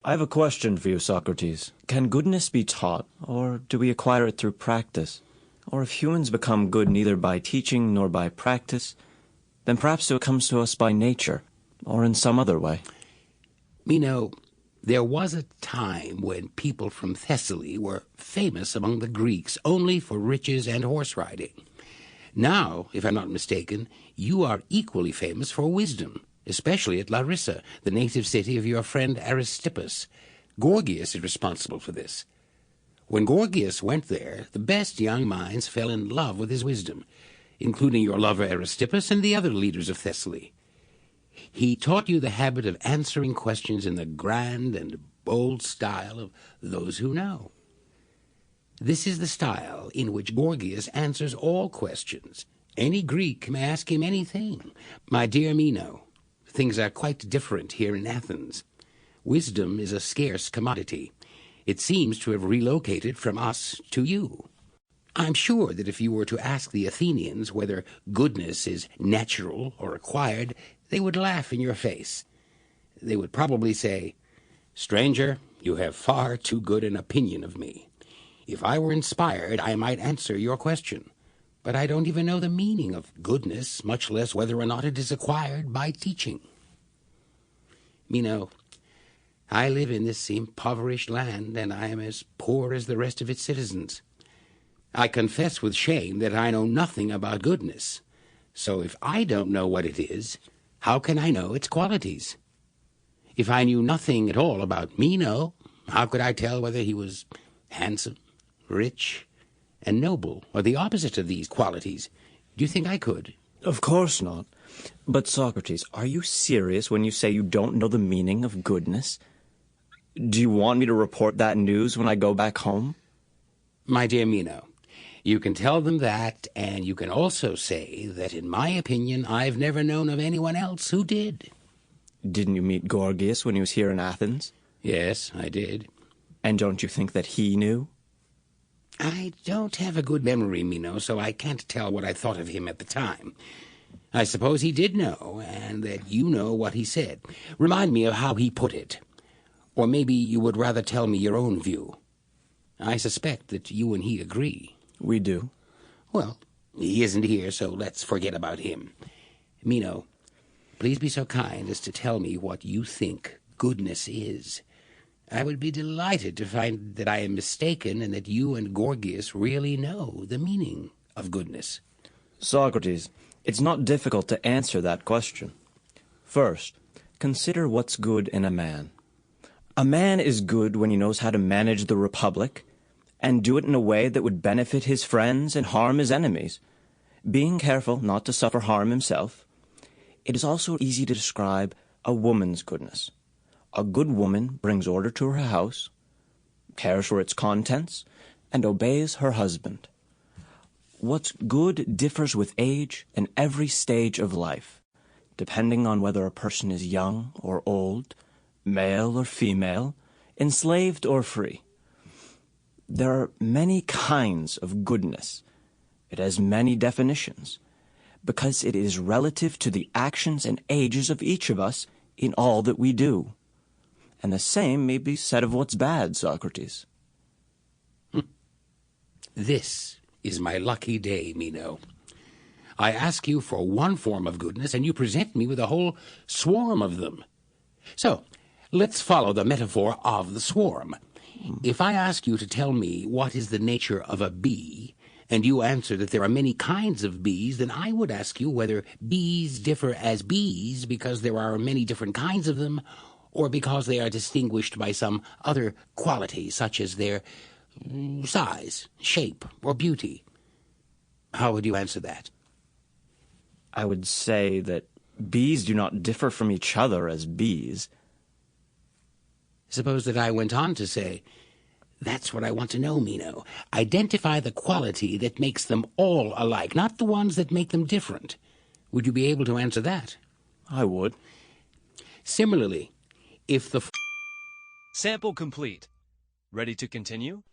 I have a question for you, Socrates. Can goodness be taught, or do we acquire it through practice? Or if humans become good neither by teaching nor by practice, then perhaps it comes to us by nature, or in some other way. Meno, there was a time when people from Thessaly were famous among the Greeks only for riches and horse riding. Now, if I'm not mistaken, you are equally famous for wisdom, especially at Larissa, the native city of your friend Aristippus. Gorgias is responsible for this. When Gorgias went there, the best young minds fell in love with his wisdom, including your lover Aristippus and the other leaders of Thessaly. He taught you the habit of answering questions in the grand and bold style of those who know. This is the style in which Gorgias answers all questions. Any Greek may ask him anything. My dear Meno, things are quite different here in Athens. Wisdom is a scarce commodity. It seems to have relocated from us to you. I'm sure that if you were to ask the Athenians whether goodness is natural or acquired, they would laugh in your face. They would probably say, "Stranger, you have far too good an opinion of me. If I were inspired, I might answer your question. But I don't even know the meaning of goodness, much less whether or not it is acquired by teaching." Meno, I live in this impoverished land, and I am as poor as the rest of its citizens. I confess with shame that I know nothing about goodness. So if I don't know what it is, how can I know its qualities? If I knew nothing at all about Meno, how could I tell whether he was handsome, rich, and noble, or the opposite of these qualities? Do you think I could? Of course not. But Socrates, are you serious when you say you don't know the meaning of goodness? Do you want me to report that news when I go back home? My dear Meno, you can tell them that, and you can also say that, in my opinion, I've never known of anyone else who did. Didn't you meet Gorgias when he was here in Athens? Yes, I did. And don't you think that he knew? I don't have a good memory, Meno, so I can't tell what I thought of him at the time. I suppose he did know, and that you know what he said. Remind me of how he put it. Or maybe you would rather tell me your own view. I suspect that you and he agree. We do. Well, he isn't here, so let's forget about him. Meno, please be so kind as to tell me what you think goodness is. I would be delighted to find that I am mistaken and that you and Gorgias really know the meaning of goodness. Socrates, it's not difficult to answer that question. First, consider what's good in a man. A man is good when he knows how to manage the republic and do it in a way that would benefit his friends and harm his enemies, being careful not to suffer harm himself. It is also easy to describe a woman's goodness. A good woman brings order to her house, cares for its contents, and obeys her husband. What's good differs with age and every stage of life, depending on whether a person is young or old, male or female, enslaved or free. There are many kinds of goodness. It has many definitions, because it is relative to the actions and ages of each of us in all that we do. And the same may be said of what's bad, Socrates. This is my lucky day, Meno. I ask you for one form of goodness, and you present me with a whole swarm of them. So, let's follow the metaphor of the swarm. If I ask you to tell me what is the nature of a bee, and you answer that there are many kinds of bees, then I would ask you whether bees differ as bees because there are many different kinds of them, or because they are distinguished by some other quality, such as their size, shape, or beauty. How would you answer that? I would say that bees do not differ from each other as bees. Suppose that I went on to say, that's what I want to know, Meno. Identify the quality that makes them all alike, not the ones that make them different. Would you be able to answer that? I would. Similarly, if the Sample complete. Ready to continue?